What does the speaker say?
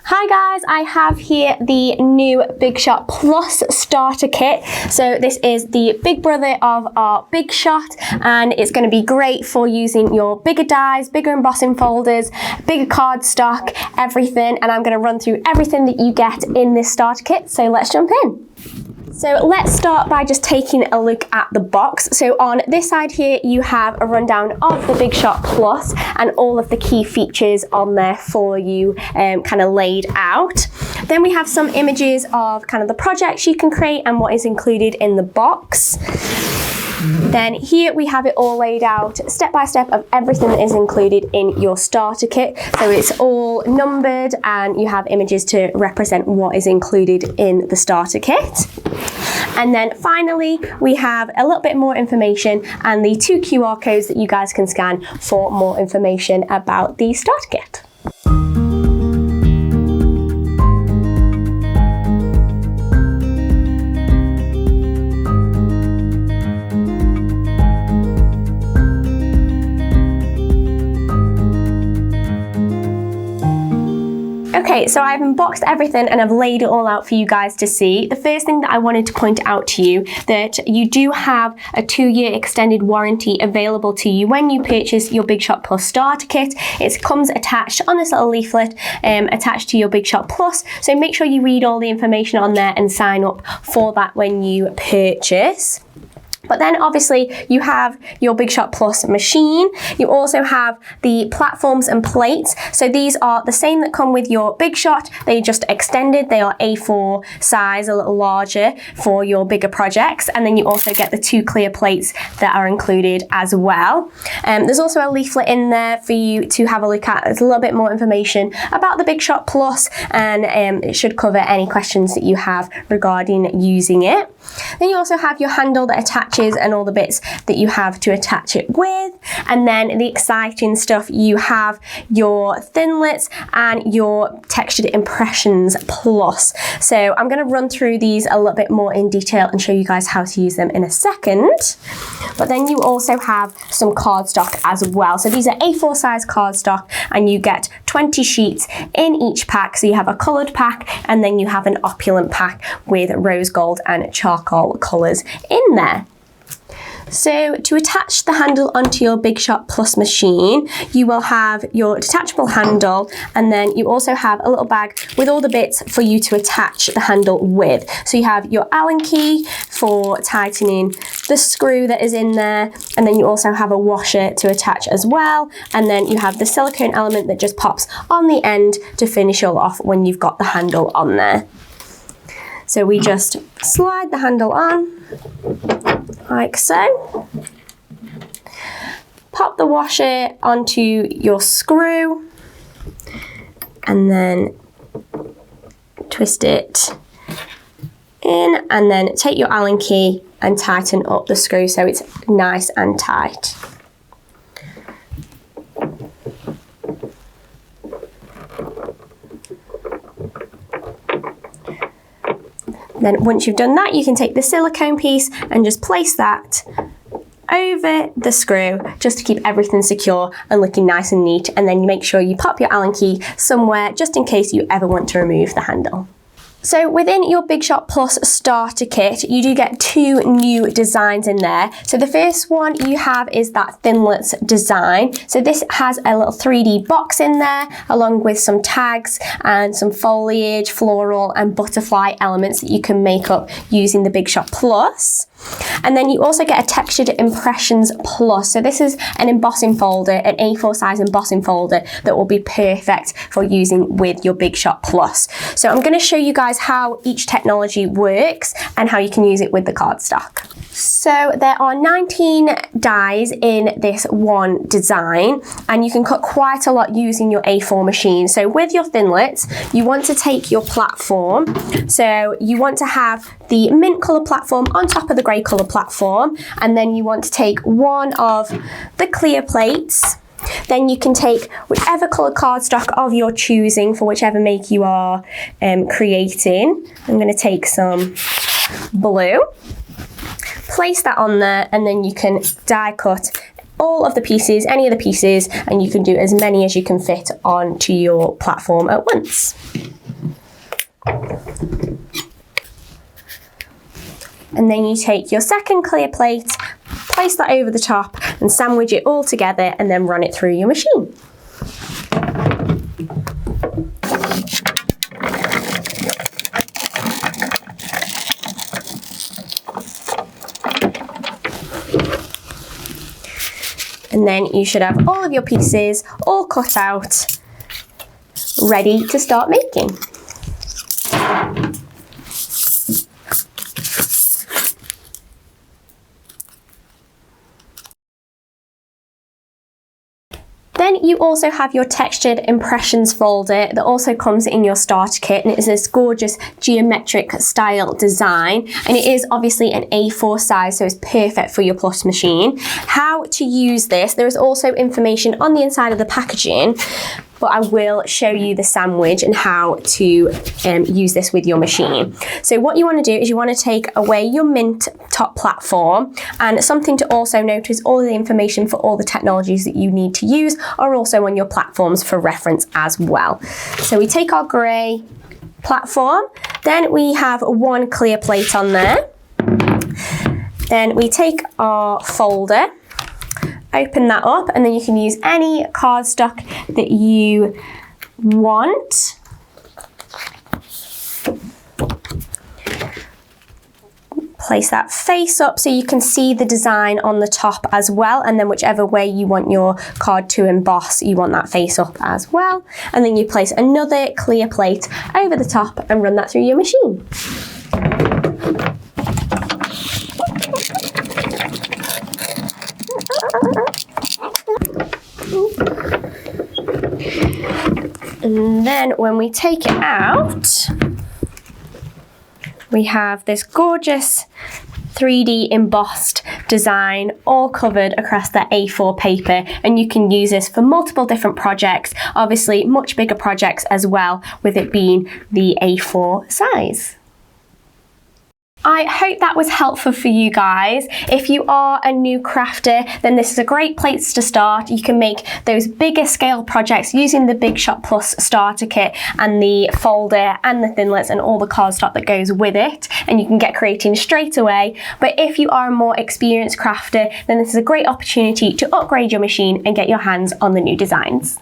Hi guys, I have here the new Big Shot Plus starter kit. So this is the big brother of our Big Shot, and it's going to be great for using your bigger dies, bigger embossing folders, bigger cardstock, everything. And I'm going to run through everything that you get in this starter kit. So let's jump in. So let's start by just taking a look at the box. So on this side here, you have a rundown of the Big Shot Plus and all of the key features on there for you kind of laid out. Then we have some images of kind of the projects you can create and what is included in the box. Then here we have it all laid out step by step of everything that is included in your starter kit. So it's all numbered and you have images to represent what is included in the starter kit. And then finally, we have a little bit more information and the 2 QR codes that you guys can scan for more information about the starter kit. Okay, so I've unboxed everything and I've laid it all out for you guys to see. The first thing that I wanted to point out to you, that you do have a 2-year extended warranty available to you when you purchase your Big Shot Plus starter kit. It comes attached on this little leaflet attached to your Big Shot Plus. So make sure you read all the information on there and sign up for that when you purchase. But then obviously you have your Big Shot Plus machine. You also have the platforms and plates. So these are the same that come with your Big Shot. They just extended. They are A4 size, a little larger for your bigger projects. And then you also get the 2 clear plates that are included as well. There's also a leaflet in there for you to have a look at. There's a little bit more information about the Big Shot Plus, and it should cover any questions that you have regarding using it. Then you also have your handle that attaches and all the bits that you have to attach it with. And then the exciting stuff, you have your Thinlits and your Textured Impressions Plus. So I'm going to run through these a little bit more in detail and show you guys how to use them in a second. But then you also have some cardstock as well. So these are A4 size cardstock and you get 20 sheets in each pack. So you have a coloured pack and then you have an opulent pack with rose gold and charcoal colours in there. So to attach the handle onto your Big Shot Plus machine, you will have your detachable handle, and then you also have a little bag with all the bits for you to attach the handle with. So you have your Allen key for tightening the screw that is in there, and then you also have a washer to attach as well, and then you have the silicone element that just pops on the end to finish all off when you've got the handle on there. So we just slide the handle on, like so. Pop the washer onto your screw, and then twist it in, and then take your Allen key and tighten up the screw so it's nice and tight. Then once you've done that, you can take the silicone piece and just place that over the screw just to keep everything secure and looking nice and neat. And then you make sure you pop your Allen key somewhere just in case you ever want to remove the handle. So within your Big Shot Plus starter kit, you do get 2 new designs in there. So the first one you have is that Thinlits design. So this has a little 3D box in there, along with some tags and some foliage, floral and butterfly elements that you can make up using the Big Shot Plus. And then you also get a Textured Impressions Plus. So this is an embossing folder, an A4 size embossing folder that will be perfect for using with your Big Shot Plus. So I'm going to show you guys how each technology works and how you can use it with the cardstock. So there are 19 dies in this one design, and you can cut quite a lot using your A4 machine. So with your Thinlits, you want to take your platform. So you want to have the mint colour platform on top of the grey colour platform, and then you want to take one of the clear plates. Then you can take whichever colour cardstock of your choosing for whichever make you are creating. I'm going to take some blue. Place that on there, and then you can die cut all of the pieces, any of the pieces, and you can do as many as you can fit onto your platform at once. And then you take your second clear plate, place that over the top and sandwich it all together and then run it through your machine. And then you should have all of your pieces all cut out, ready to start making. Then you also have your textured impressions folder that also comes in your starter kit, and it is this gorgeous geometric style design, and it is obviously an A4 size, so it's perfect for your plus machine. How to use this, there is also information on the inside of the packaging, but I will show you the sandwich and how to use this with your machine. So what you want to do is you want to take away your mint top platform, and something to also note is all the information for all the technologies that you need to use are also on your platforms for reference as well. So we take our grey platform, then we have one clear plate on there. Then we take our folder, open that up, and then you can use any cardstock that you want. Place that face up so you can see the design on the top as well, and then whichever way you want your card to emboss, you want that face up as well. And then you place another clear plate over the top and run that through your machine. And then when we take it out, we have this gorgeous 3D embossed design all covered across that A4 paper, and you can use this for multiple different projects, obviously much bigger projects as well, with it being the A4 size. I hope that was helpful for you guys. If you are a new crafter, then this is a great place to start. You can make those bigger scale projects using the Big Shot Plus starter kit and the folder and the Thinlits and all the cardstock that goes with it, and you can get creating straight away. But if you are a more experienced crafter, then this is a great opportunity to upgrade your machine and get your hands on the new designs.